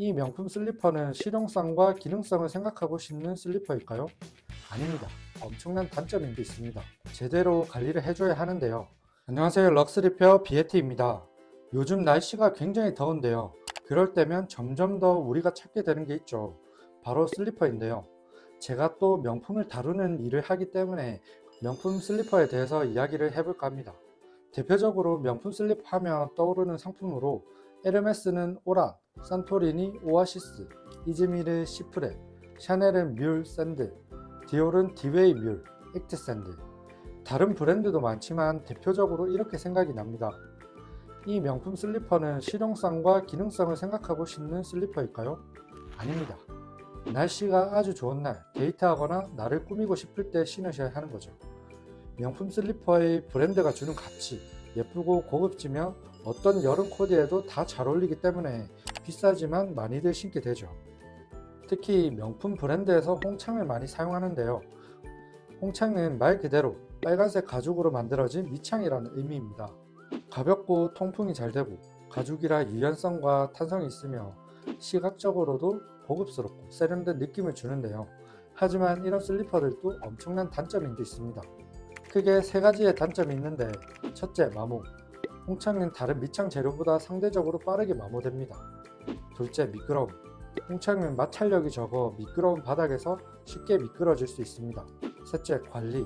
이 명품 슬리퍼는 실용성과 기능성을 생각하고 신는 슬리퍼일까요? 아닙니다. 엄청난 단점이 있습니다. 제대로 관리를 해줘야 하는데요. 안녕하세요. 럭스리페어 비에티입니다. 요즘 날씨가 굉장히 더운데요. 그럴 때면 점점 더 우리가 찾게 되는 게 있죠. 바로 슬리퍼인데요. 제가 또 명품을 다루는 일을 하기 때문에 명품 슬리퍼에 대해서 이야기를 해볼까 합니다. 대표적으로 명품 슬리퍼 하면 떠오르는 상품으로 에르메스는 오란, 산토리니 오아시스, 이즈미르 시프레, 샤넬은 뮬 샌드, 디올은 디웨이 뮬, 액트 샌드. 다른 브랜드도 많지만 대표적으로 이렇게 생각이 납니다. 이 명품 슬리퍼는 실용성과 기능성을 생각하고 신는 슬리퍼일까요? 아닙니다. 날씨가 아주 좋은 날, 데이트하거나 나를 꾸미고 싶을 때 신으셔야 하는 거죠. 명품 슬리퍼의 브랜드가 주는 가치, 예쁘고 고급지며 어떤 여름 코디에도 다 잘 어울리기 때문에 비싸지만 많이들 신게 되죠. 특히 명품 브랜드에서 홍창을 많이 사용하는데요. 홍창은 말 그대로 빨간색 가죽으로 만들어진 밑창이라는 의미입니다. 가볍고 통풍이 잘 되고 가죽이라 유연성과 탄성이 있으며 시각적으로도 고급스럽고 세련된 느낌을 주는데요. 하지만 이런 슬리퍼들도 엄청난 단점이 있습니다. 크게 세 가지의 단점이 있는데, 첫째, 마모. 홍창은 다른 밑창 재료보다 상대적으로 빠르게 마모됩니다. 둘째, 미끄러움. 홍창은 마찰력이 적어 미끄러운 바닥에서 쉽게 미끄러질 수 있습니다. 셋째, 관리.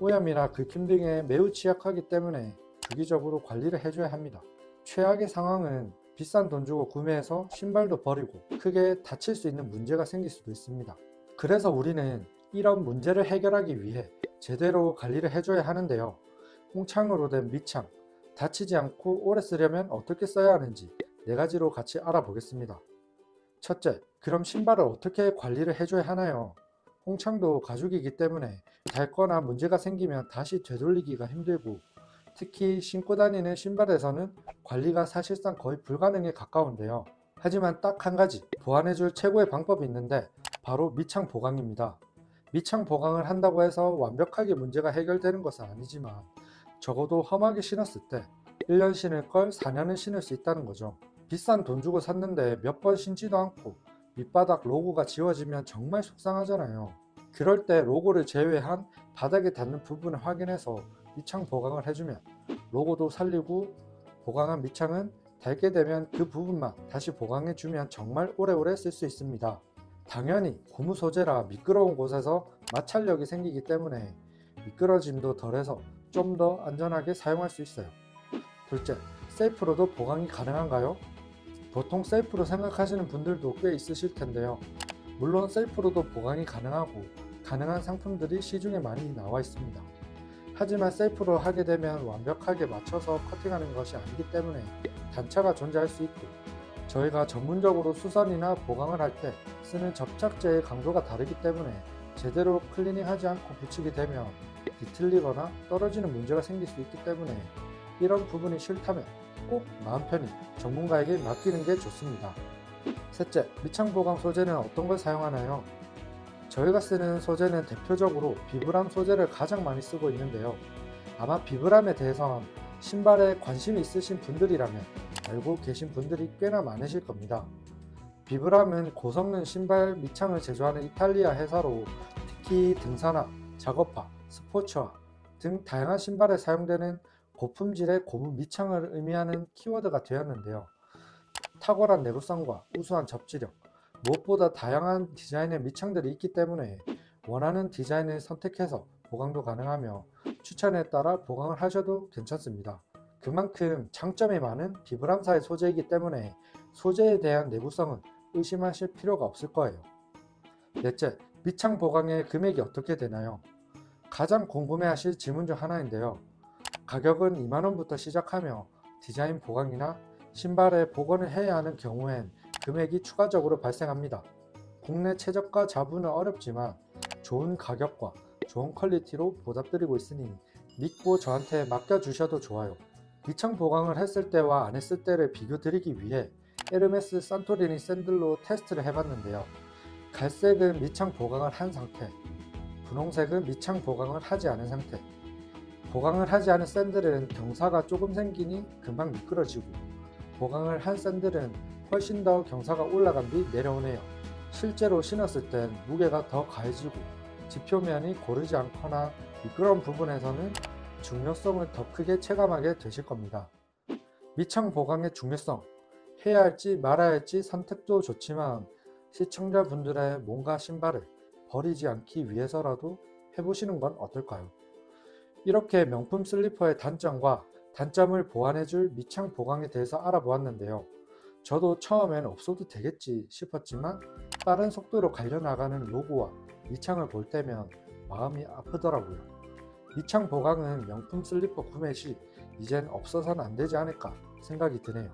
오염이나 긁힘 등에 매우 취약하기 때문에 주기적으로 관리를 해줘야 합니다. 최악의 상황은 비싼 돈 주고 구매해서 신발도 버리고 크게 다칠 수 있는 문제가 생길 수도 있습니다. 그래서 우리는 이런 문제를 해결하기 위해 제대로 관리를 해줘야 하는데요. 홍창으로 된 밑창, 다치지 않고 오래 쓰려면 어떻게 써야 하는지 4가지로 같이 알아보겠습니다. 첫째, 그럼 신발을 어떻게 관리를 해줘야 하나요? 홍창도 가죽이기 때문에 닳거나 문제가 생기면 다시 되돌리기가 힘들고, 특히 신고 다니는 신발에서는 관리가 사실상 거의 불가능에 가까운데요. 하지만 딱 한 가지 보완해줄 최고의 방법이 있는데 바로 밑창 보강입니다. 밑창 보강을 한다고 해서 완벽하게 문제가 해결되는 것은 아니지만 적어도 험하게 신었을 때 1년 신을 걸 4년은 신을 수 있다는 거죠. 비싼 돈 주고 샀는데 몇 번 신지도 않고 밑바닥 로고가 지워지면 정말 속상하잖아요. 그럴 때 로고를 제외한 바닥에 닿는 부분을 확인해서 밑창 보강을 해주면 로고도 살리고, 보강한 밑창은 닳게 되면 그 부분만 다시 보강해주면 정말 오래오래 쓸 수 있습니다. 당연히 고무 소재라 미끄러운 곳에서 마찰력이 생기기 때문에 미끄러짐도 덜해서 좀 더 안전하게 사용할 수 있어요. 둘째, 셀프로도 보강이 가능한가요? 보통 셀프로 생각하시는 분들도 꽤 있으실 텐데요. 물론 셀프로도 보강이 가능하고 가능한 상품들이 시중에 많이 나와 있습니다. 하지만 셀프로 하게 되면 완벽하게 맞춰서 커팅하는 것이 아니기 때문에 단차가 존재할 수 있고, 저희가 전문적으로 수선이나 보강을 할 때 쓰는 접착제의 강도가 다르기 때문에 제대로 클리닝하지 않고 붙이게 되면 뒤틀리거나 떨어지는 문제가 생길 수 있기 때문에 이런 부분이 싫다면 꼭 마음 편히 전문가에게 맡기는 게 좋습니다. 셋째, 밑창 보강 소재는 어떤 걸 사용하나요? 저희가 쓰는 소재는 대표적으로 비브람 소재를 가장 많이 쓰고 있는데요. 아마 비브람에 대해선 신발에 관심이 있으신 분들이라면 알고 계신 분들이 꽤나 많으실 겁니다. 비브람은 고성능 신발 밑창을 제조하는 이탈리아 회사로 특히 등산화, 작업화, 스포츠화 등 다양한 신발에 사용되는 고품질의 고무 밑창을 의미하는 키워드가 되었는데요. 탁월한 내구성과 우수한 접지력, 무엇보다 다양한 디자인의 밑창들이 있기 때문에 원하는 디자인을 선택해서 보강도 가능하며 추천에 따라 보강을 하셔도 괜찮습니다. 그만큼 장점이 많은 비브람사의 소재이기 때문에 소재에 대한 내구성은 의심하실 필요가 없을 거예요. 넷째, 밑창 보강의 금액이 어떻게 되나요? 가장 궁금해하실 질문 중 하나인데요. 가격은 2만원부터 시작하며 디자인 보강이나 신발에 복원을 해야 하는 경우엔 금액이 추가적으로 발생합니다. 국내 최저가 잡으는 어렵지만 좋은 가격과 좋은 퀄리티로 보답드리고 있으니 믿고 저한테 맡겨주셔도 좋아요. 밑창 보강을 했을 때와 안 했을 때를 비교 드리기 위해 에르메스 산토리니 샌들로 테스트를 해봤는데요. 갈색은 밑창 보강을 한 상태, 분홍색은 밑창 보강을 하지 않은 상태. 보강을 하지 않은 샌들은 경사가 조금 생기니 금방 미끄러지고, 보강을 한 샌들은 훨씬 더 경사가 올라간 뒤 내려오네요. 실제로 신었을 땐 무게가 더 가해지고 지표면이 고르지 않거나 미끄러운 부분에서는 중요성을 더 크게 체감하게 되실 겁니다. 밑창 보강의 중요성, 해야 할지 말아야 할지 선택도 좋지만 시청자분들의 몸과 신발을 버리지 않기 위해서라도 해보시는 건 어떨까요? 이렇게 명품 슬리퍼의 단점과 단점을 보완해줄 밑창 보강에 대해서 알아보았는데요. 저도 처음엔 없어도 되겠지 싶었지만 빠른 속도로 갈려나가는 로고와 밑창을 볼 때면 마음이 아프더라고요. 밑창 보강은 명품 슬리퍼 구매 시 이젠 없어서는 안 되지 않을까 생각이 드네요.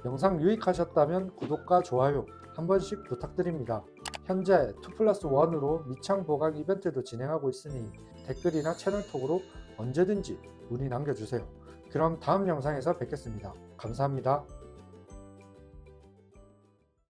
영상 유익하셨다면 구독과 좋아요 한 번씩 부탁드립니다. 현재 2+1으로 밑창 보강 이벤트도 진행하고 있으니 댓글이나 채널톡으로 언제든지 문의 남겨주세요. 그럼 다음 영상에서 뵙겠습니다. 감사합니다.